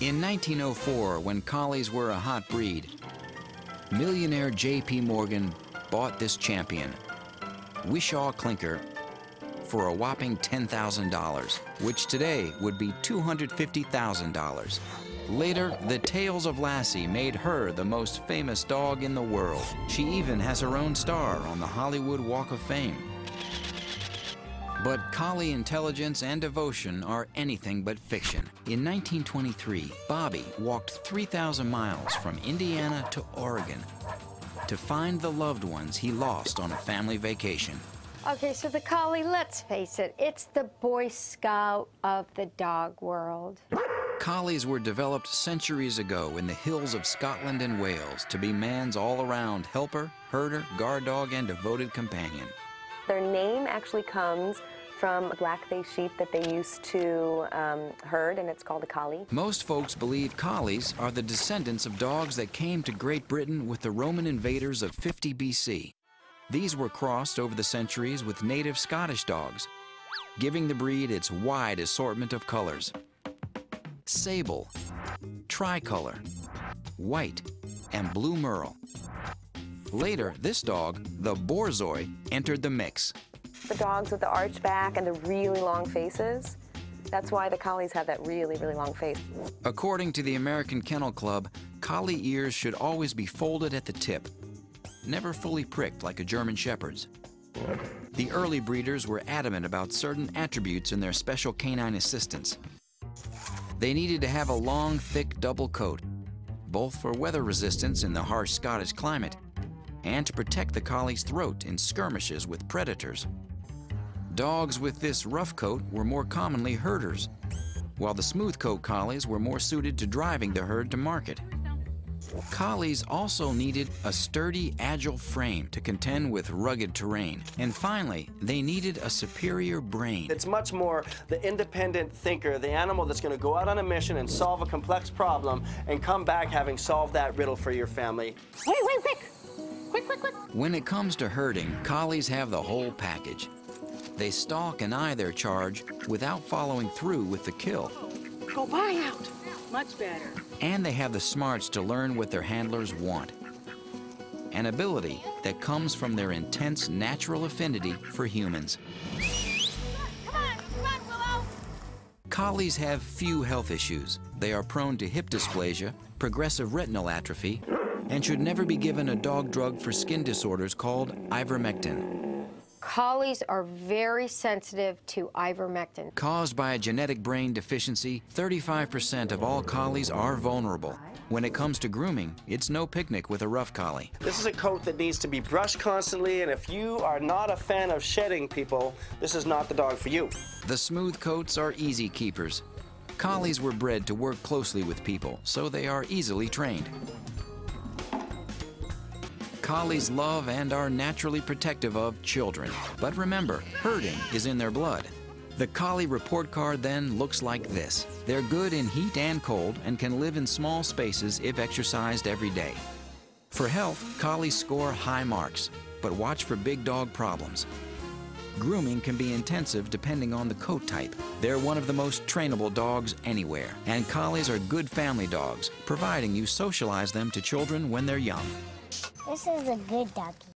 In 1904, when collies were a hot breed, millionaire J.P. Morgan bought this champion, Wishaw Clinker, for a whopping $10,000, which today would be $250,000. Later, the Tales of Lassie made her the most famous dog in the world. She even has her own star on the Hollywood Walk of Fame. But collie intelligence and devotion are anything but fiction. In 1923, Bobby walked 3,000 miles from Indiana to Oregon to find the loved ones he lost on a family vacation. Okay, so the collie, let's face it, it's the Boy Scout of the dog world. Collies were developed centuries ago in the hills of Scotland and Wales to be man's all-around helper, herder, guard dog, and devoted companion. Their name actually comes from a black-faced sheep that they used to herd, and it's called a collie. Most folks believe collies are the descendants of dogs that came to Great Britain with the Roman invaders of 50 BC. These were crossed over the centuries with native Scottish dogs, giving the breed its wide assortment of colors: sable, tricolor, white, and blue merle. Later, this dog, the Borzoi, entered the mix. The dogs with the arched back and the really long faces, that's why the collies have that really, really long face. According to the American Kennel Club, collie ears should always be folded at the tip, never fully pricked like a German Shepherd's. The early breeders were adamant about certain attributes in their special canine assistants. They needed to have a long, thick double coat, both for weather resistance in the harsh Scottish climate and to protect the collie's throat in skirmishes with predators. Dogs with this rough coat were more commonly herders, while the smooth coat collies were more suited to driving the herd to market. Collies also needed a sturdy, agile frame to contend with rugged terrain. And finally, they needed a superior brain. It's much more the independent thinker, the animal that's going to go out on a mission and solve a complex problem and come back having solved that riddle for your family. Wait, quick! Quick! When it comes to herding, collies have the whole package. They stalk and eye their charge without following through with the kill. Go buy out! Much better. And they have the smarts to learn what their handlers want. An ability that comes from their intense natural affinity for humans. Come on, Willow! Collies have few health issues. They are prone to hip dysplasia, progressive retinal atrophy, and should never be given a dog drug for skin disorders called ivermectin. Collies are very sensitive to ivermectin. Caused by a genetic brain deficiency, 35% of all collies are vulnerable. When it comes to grooming, it's no picnic with a rough collie. This is a coat that needs to be brushed constantly, and if you are not a fan of shedding people, this is not the dog for you. The smooth coats are easy keepers. Collies were bred to work closely with people, so they are easily trained. Collies love and are naturally protective of children. But remember, herding is in their blood. The collie report card then looks like this. They're good in heat and cold and can live in small spaces if exercised every day. For health, collies score high marks, but watch for big dog problems. Grooming can be intensive depending on the coat type. They're one of the most trainable dogs anywhere, and collies are good family dogs, providing you socialize them to children when they're young. This is a good doggy.